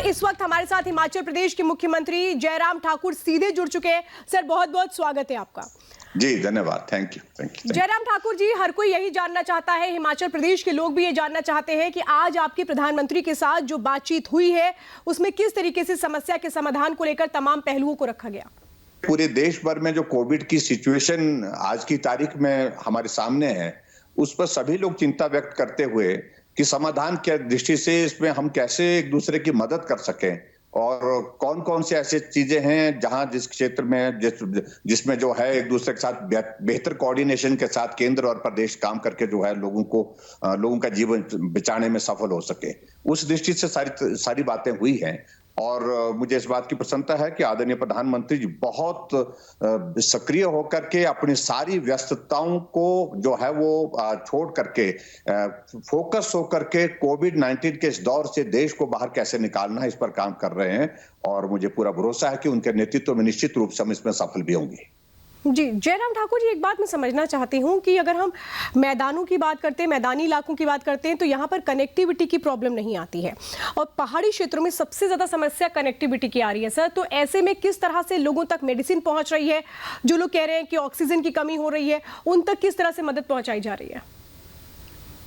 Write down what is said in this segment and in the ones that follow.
इस वक्त हमारे साथ हिमाचल प्रदेश के मुख्यमंत्री जयराम ठाकुर सीधे जुड़ चुके हैं। सर, बहुत बहुत स्वागत है आपका। जी धन्यवाद, थैंक यू। जयराम ठाकुर जी, हर कोई यही जानना चाहता है, हिमाचल प्रदेश के लोग भी ये जानना चाहते हैं कि आज आपके प्रधानमंत्री के साथ जो बातचीत हुई है उसमें किस तरीके से समस्या के समाधान को लेकर तमाम पहलुओं को रखा गया। पूरे देश भर में जो कोविड की सिचुएशन आज की तारीख में हमारे सामने है, उस पर सभी लोग चिंता व्यक्त करते हुए कि समाधान की दृष्टि से इसमें हम कैसे एक दूसरे की मदद कर सकें और कौन कौन से ऐसे चीजें हैं जहां जिस क्षेत्र में जिसमें जो है एक दूसरे के साथ बेहतर कोऑर्डिनेशन के साथ केंद्र और प्रदेश काम करके जो है लोगों का जीवन बचाने में सफल हो सके। उस दृष्टि से सारी बातें हुई हैं और मुझे इस बात की प्रसन्नता है कि आदरणीय प्रधानमंत्री जी बहुत सक्रिय होकर के अपनी सारी व्यस्तताओं को जो है वो छोड़ करके फोकस होकर के कोविड-19 के इस दौर से देश को बाहर कैसे निकालना है इस पर काम कर रहे हैं और मुझे पूरा भरोसा है कि उनके नेतृत्व में निश्चित रूप से हम इसमें सफल भी होंगे। जी जयराम ठाकुर जी, एक बात मैं समझना चाहती हूँ कि अगर हम मैदानों की बात करते हैं, मैदानी इलाकों की बात करते हैं तो यहाँ पर कनेक्टिविटी की प्रॉब्लम नहीं आती है और पहाड़ी क्षेत्रों में सबसे ज़्यादा समस्या कनेक्टिविटी की आ रही है। सर, तो ऐसे में किस तरह से लोगों तक मेडिसिन पहुँच रही है? जो लोग कह रहे हैं कि ऑक्सीजन की कमी हो रही है, उन तक किस तरह से मदद पहुँचाई जा रही है?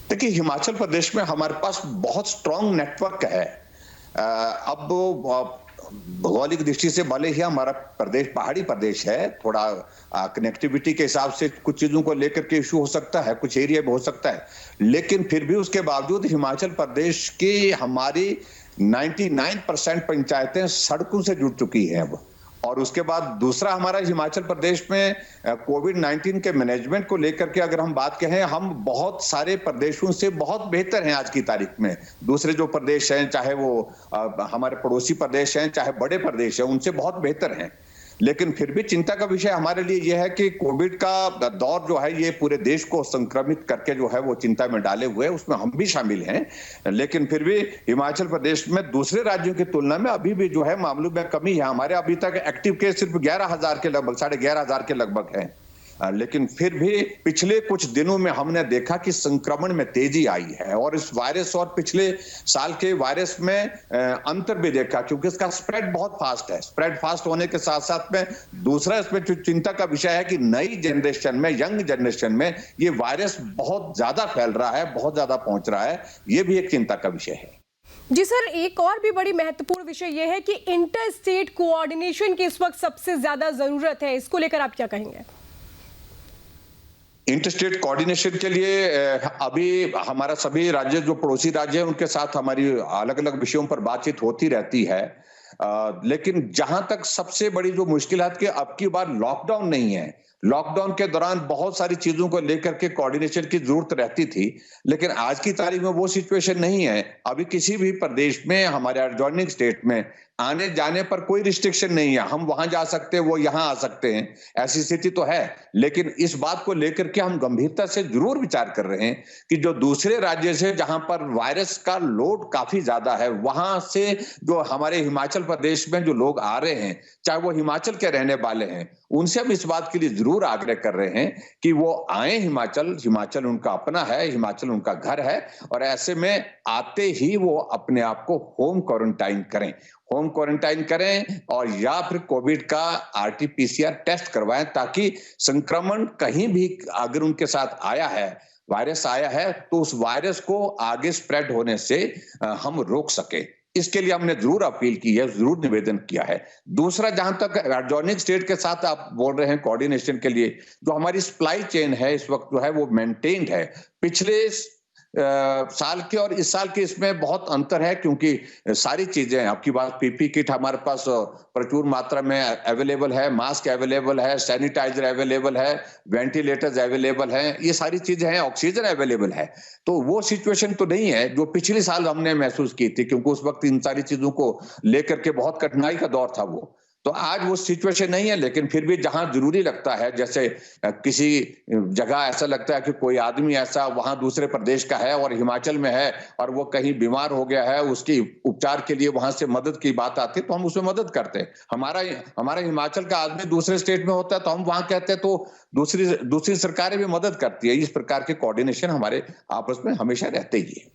देखिए, हिमाचल प्रदेश में हमारे पास बहुत स्ट्रॉन्ग नेटवर्क है। अब भौगोलिक दृष्टि से भले ही हमारा प्रदेश पहाड़ी प्रदेश है, थोड़ा कनेक्टिविटी के हिसाब से कुछ चीजों को लेकर के इशू हो सकता है, कुछ एरिया में हो सकता है, लेकिन फिर भी उसके बावजूद हिमाचल प्रदेश की हमारी 99% पंचायतें सड़कों से जुड़ चुकी हैं अब। और उसके बाद दूसरा, हमारा हिमाचल प्रदेश में कोविड-19 के मैनेजमेंट को लेकर के अगर हम बात कहें, हम बहुत सारे प्रदेशों से बहुत बेहतर हैं आज की तारीख में। दूसरे जो प्रदेश हैं, चाहे वो हमारे पड़ोसी प्रदेश हैं, चाहे बड़े प्रदेश हैं, उनसे बहुत बेहतर हैं। लेकिन फिर भी चिंता का विषय हमारे लिए यह है कि कोविड का दौर जो है ये पूरे देश को संक्रमित करके जो है वो चिंता में डाले हुए है, उसमें हम भी शामिल हैं। लेकिन फिर भी हिमाचल प्रदेश में दूसरे राज्यों की तुलना में अभी भी जो है मामलों में कमी है। हमारे अभी तक एक्टिव केस सिर्फ 11,000 के लगभग, 11,500 के लगभग है। लेकिन फिर भी पिछले कुछ दिनों में हमने देखा कि संक्रमण में तेजी आई है और इस वायरस और पिछले साल के वायरस में अंतर भी देखा, क्योंकि इसका स्प्रेड बहुत फास्ट है। स्प्रेड फास्ट होने के साथ साथ में दूसरा इसमें चिंता का विषय है कि नई जनरेशन में, यंग जनरेशन में ये वायरस बहुत ज्यादा फैल रहा है, बहुत ज्यादा पहुंच रहा है। ये भी एक चिंता का विषय है। जी सर, एक और भी बड़ी महत्वपूर्ण विषय यह है कि इंटर स्टेट कोऑर्डिनेशन की इस वक्त सबसे ज्यादा जरूरत है। इसको लेकर आप क्या कहेंगे? इंटरस्टेट कोऑर्डिनेशन के लिए अभी हमारा सभी राज्य, जो पड़ोसी राज्य हैं, उनके साथ हमारी अलग अलग विषयों पर बातचीत होती रहती है। लेकिन जहां तक सबसे बड़ी जो मुश्किल है कि अब की बार लॉकडाउन नहीं है। लॉकडाउन के दौरान बहुत सारी चीजों को लेकर के कोऑर्डिनेशन की जरूरत रहती थी, लेकिन आज की तारीख में वो सिचुएशन नहीं है। अभी किसी भी प्रदेश में, हमारे एडजॉइनिंग स्टेट में आने जाने पर कोई रिस्ट्रिक्शन नहीं है। हम वहां जा सकते हैं, वो यहां आ सकते हैं, ऐसी स्थिति तो है। लेकिन इस बात को लेकर के हम गंभीरता से जरूर विचार कर रहे हैं कि जो दूसरे राज्य से जहां पर वायरस का लोड काफी ज्यादा है, वहां से जो हमारे हिमाचल प्रदेश में जो लोग आ रहे हैं, चाहे वो हिमाचल के रहने वाले हैं, उनसे हम इस बात के लिए जरूर आग्रह कर रहे हैं कि वो आए हिमाचल। हिमाचल उनका अपना है, हिमाचल उनका घर है और ऐसे में आते ही वो अपने आप को होम क्वारंटाइन करें। होम क्वारंटाइन करें और या फिर कोविड का आरटी-पीसीआर टेस्ट करवाएं, ताकि संक्रमण कहीं भी अगर उनके साथ आया है, वायरस आया है, तो उस वायरस को आगे स्प्रेड होने से हम रोक सके। इसके लिए हमने जरूर अपील की है, जरूर निवेदन किया है। दूसरा, जहां तक एडजॉइनिंग स्टेट के साथ आप बोल रहे हैं कोऑर्डिनेशन के लिए, जो हमारी सप्लाई चेन है इस वक्त जो है वो मेंटेन्ड है। पिछले साल के और इस साल के इसमें बहुत अंतर है, क्योंकि सारी चीजें, आपकी बात पीपी किट हमारे पास प्रचुर मात्रा में अवेलेबल है, मास्क अवेलेबल है, सैनिटाइजर अवेलेबल है, वेंटिलेटर्स अवेलेबल हैं, ये सारी चीजें हैं, ऑक्सीजन अवेलेबल है। तो वो सिचुएशन तो नहीं है जो पिछले साल हमने महसूस की थी, क्योंकि उस वक्त इन सारी चीजों को लेकर के बहुत कठिनाई का दौर था वो। तो आज वो सिचुएशन नहीं है, लेकिन फिर भी जहां जरूरी लगता है, जैसे किसी जगह ऐसा लगता है कि कोई आदमी ऐसा वहां दूसरे प्रदेश का है और हिमाचल में है और वो कहीं बीमार हो गया है, उसकी उपचार के लिए वहां से मदद की बात आती है, तो हम उसमें मदद करते हैं। हमारा हिमाचल का आदमी दूसरे स्टेट में होता है तो हम वहां कहते हैं, तो दूसरी सरकारें भी मदद करती है। इस प्रकार के कोऑर्डिनेशन हमारे आपस में हमेशा रहते ही है।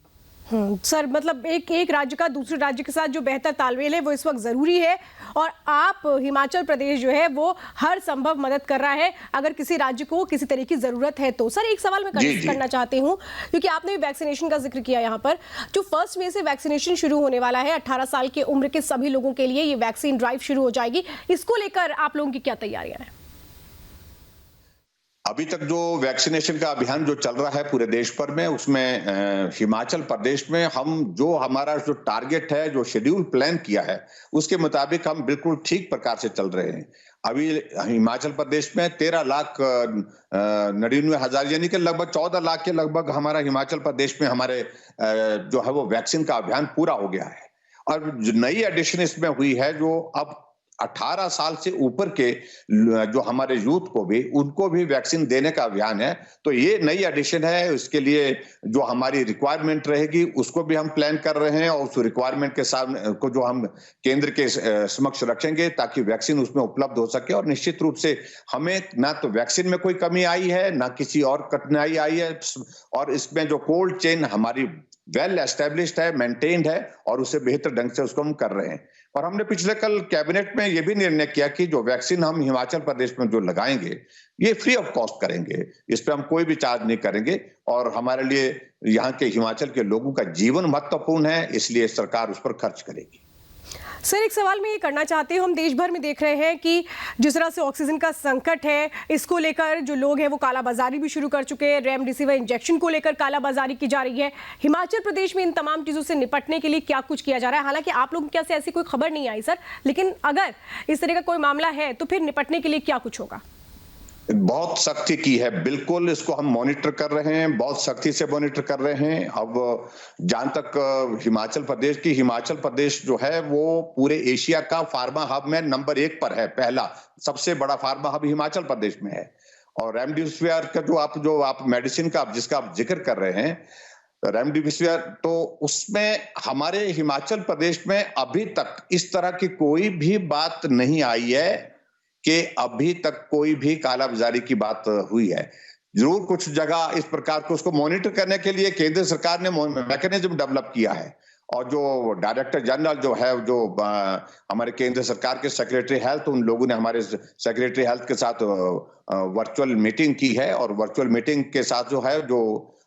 सर मतलब एक एक राज्य का दूसरे राज्य के साथ जो बेहतर तालमेल है वो इस वक्त जरूरी है, और आप हिमाचल प्रदेश जो है वो हर संभव मदद कर रहा है अगर किसी राज्य को किसी तरह की जरूरत है तो। सर एक सवाल मैं करना चाहती हूँ, क्योंकि आपने वैक्सीनेशन का जिक्र किया, यहाँ पर जो 1 मई से वैक्सीनेशन शुरू होने वाला है, 18 साल की उम्र के सभी लोगों के लिए ये वैक्सीन ड्राइव शुरू हो जाएगी, इसको लेकर आप लोगों की क्या तैयारियां हैं? अभी तक जो वैक्सीनेशन का अभियान जो चल रहा है पूरे देश भर में, उसमें हिमाचल प्रदेश में हम जो हमारा जो टारगेट है, जो शेड्यूल प्लान किया है, उसके मुताबिक हम बिल्कुल ठीक प्रकार से चल रहे हैं। अभी हिमाचल प्रदेश में 13,99,000 यानी कि लगभग 14 लाख के लगभग हमारा हिमाचल प्रदेश में हमारे जो है वो वैक्सीन का अभियान पूरा हो गया है। और जो नई एडिशन इसमें हुई है, जो अब 18 साल से ऊपर के जो हमारे यूथ को भी, उनको भी वैक्सीन देने का अभियान है। तो ये नई एडिशन है, उसके लिए जो हमारी रिक्वायरमेंट रहेगी उसको भी हम प्लान कर रहे हैं, और उस रिक्वायरमेंट के सामने को जो हम केंद्र के समक्ष रखेंगे ताकि वैक्सीन उसमें उपलब्ध हो सके। और निश्चित रूप से हमें ना तो वैक्सीन में कोई कमी आई है, ना किसी और कठिनाई आई है, और इसमें जो कोल्ड चेन हमारी वेल एस्टेब्लिश्ड है, मेंटेन्ड है, और उसे बेहतर ढंग से उसको हम कर रहे हैं। और हमने पिछले कल कैबिनेट में यह भी निर्णय किया कि जो वैक्सीन हम हिमाचल प्रदेश में जो लगाएंगे, ये फ्री ऑफ कॉस्ट करेंगे, इस पे हम कोई भी चार्ज नहीं करेंगे। और हमारे लिए यहाँ के हिमाचल के लोगों का जीवन महत्वपूर्ण है, इसलिए सरकार उस पर खर्च करेगी। सर एक सवाल मैं ये करना चाहती हूँ, हम देश भर में देख रहे हैं कि जिस तरह से ऑक्सीजन का संकट है, इसको लेकर जो लोग हैं वो कालाबाजारी भी शुरू कर चुके हैं, रेमडेसिविर इंजेक्शन को लेकर कालाबाजारी की जा रही है। हिमाचल प्रदेश में इन तमाम चीज़ों से निपटने के लिए क्या कुछ किया जा रहा है? हालांकि आप लोगों के ऐसी कोई खबर नहीं आई सर, लेकिन अगर इस तरह का कोई मामला है तो फिर निपटने के लिए क्या कुछ होगा? बहुत सख्ती की है, बिल्कुल इसको हम मॉनिटर कर रहे हैं, बहुत सख्ती से मॉनिटर कर रहे हैं। अब जहां तक हिमाचल प्रदेश जो है वो पूरे एशिया का फार्मा हब में नंबर 1 पर है, पहला सबसे बड़ा फार्मा हब हिमाचल प्रदेश में है। और रेमडेसिविर का जो आप मेडिसिन का जिसका आप जिक्र कर रहे हैं, रेमडेसिविर, तो उसमें हमारे हिमाचल प्रदेश में अभी तक इस तरह की कोई भी बात नहीं आई है कि अभी तक कोई भी कालाबाजारी की बात हुई है। जरूर कुछ जगह इस प्रकार को उसको मॉनिटर करने के लिए केंद्र सरकार ने मैकेनिज्म डेवलप किया है, और जो डायरेक्टर जनरल जो है, जो हमारे केंद्र सरकार के सेक्रेटरी हेल्थ, उन लोगों ने हमारे सेक्रेटरी हेल्थ के साथ वर्चुअल मीटिंग की है, और वर्चुअल मीटिंग के साथ जो है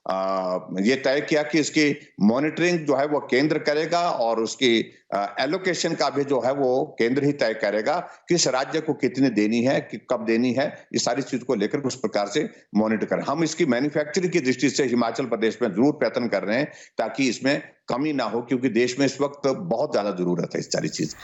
ये तय किया कि इसकी मॉनिटरिंग जो है वो केंद्र करेगा, और उसकी एलोकेशन का भी जो है वो केंद्र ही तय करेगा, किस राज्य को कितनी देनी है, कि कब देनी है, ये सारी चीज को लेकर उस प्रकार से मॉनिटर करें। हम इसकी मैन्युफैक्चरिंग की दृष्टि से हिमाचल प्रदेश में जरूर प्रयत्न कर रहे हैं ताकि इसमें कमी ना हो, क्योंकि देश में इस वक्त बहुत ज्यादा जरूरत है इस सारी चीज।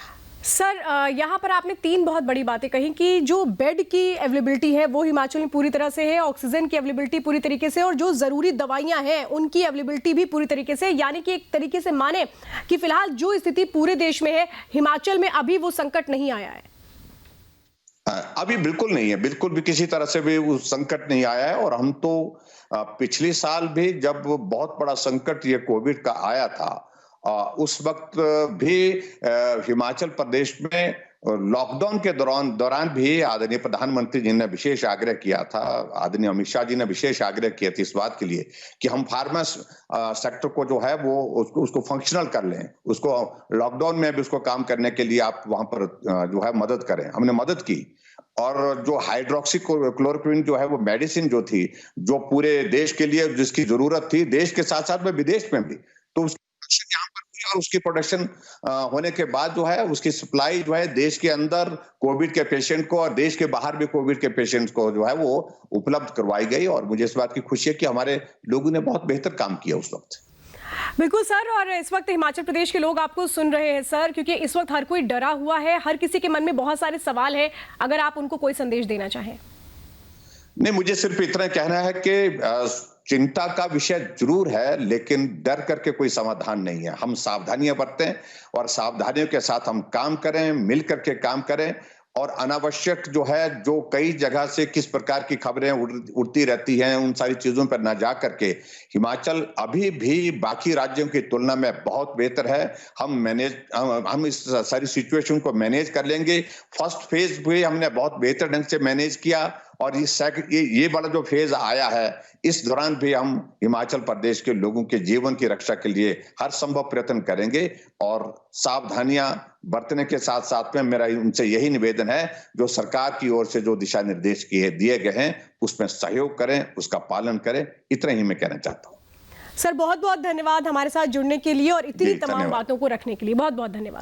सर यहाँ पर आपने 3 बहुत बड़ी बातें कही कि जो बेड की अवेलेबिलिटी है वो हिमाचल में पूरी तरह से है, ऑक्सीजन की अवेलेबिलिटी पूरी तरीके से, और जो ज़रूरी दवाइयाँ हैं उनकी अवेलेबिलिटी भी पूरी तरीके से, यानी कि एक तरीके से माने कि फिलहाल जो स्थिति पूरे देश में है, हिमाचल में अभी वो संकट नहीं आया है। अभी बिल्कुल नहीं है, बिल्कुल भी किसी तरह से भी वो संकट नहीं आया है। और हम तो पिछले साल भी जब बहुत बड़ा संकट ये कोविड का आया था, उस वक्त भी हिमाचल प्रदेश में लॉकडाउन के दौरान भी आदरणीय प्रधानमंत्री जी ने विशेष आग्रह किया था, आदरणीय अमित शाह जी ने विशेष आग्रह किया था इस बात के लिए कि हम फार्मा सेक्टर को जो है वो उसको फंक्शनल कर लें, उसको लॉकडाउन में भी उसको काम करने के लिए आप वहां पर जो है मदद करें। हमने मदद की, और जो हाइड्रोक्सी क्लोरोक्विन जो है वो मेडिसिन जो थी, जो पूरे देश के लिए जिसकी जरूरत थी, देश के साथ साथ में विदेश में भी, तो यहाँ पर हुई, और उसकी प्रोडक्शन होने के बाद जो है उसकी सप्लाई जो है देश के अंदर कोविड के पेशेंट को और देश के बाहर भी कोविड के पेशेंट्स को जो है वो उपलब्ध करवाई गई। और मुझे इस बात की खुशी है कि हमारे लोगों ने बहुत बेहतर काम किया उस वक्त। बिल्कुल सर, और इस वक्त हिमाचल प्रदेश के लोग आपको सुन रहे हैं सर, क्योंकि इस वक्त हर कोई डरा हुआ है, हर किसी के मन में बहुत सारे सवाल है। अगर आप उनको कोई संदेश देना चाहें। नहीं, मुझे सिर्फ इतना कहना है कि चिंता का विषय जरूर है, लेकिन डर करके कोई समाधान नहीं है। हम सावधानियां बरतें और सावधानियों के साथ हम काम करें, मिल करके काम करें, और अनावश्यक जो है, जो कई जगह से किस प्रकार की खबरें उड़ती रहती हैं, उन सारी चीजों पर ना जा करके हिमाचल अभी भी बाकी राज्यों की तुलना में बहुत बेहतर है। हम इस सारी सिचुएशन को मैनेज कर लेंगे। फर्स्ट फेज भी हमने बहुत बेहतर ढंग से मैनेज किया, और ये वाला जो फेज आया है, इस दौरान भी हम हिमाचल प्रदेश के लोगों के जीवन की रक्षा के लिए हर संभव प्रयत्न करेंगे और सावधानियां बरतने के साथ साथ में मेरा उनसे यही निवेदन है, जो सरकार की ओर से जो दिशा निर्देश दिए गए हैं उसमें सहयोग करें, उसका पालन करें। इतना ही मैं कहना चाहता हूँ। सर बहुत बहुत धन्यवाद हमारे साथ जुड़ने के लिए और इतनी तमाम धन्यवाद। बातों को रखने के लिए। बहुत बहुत धन्यवाद।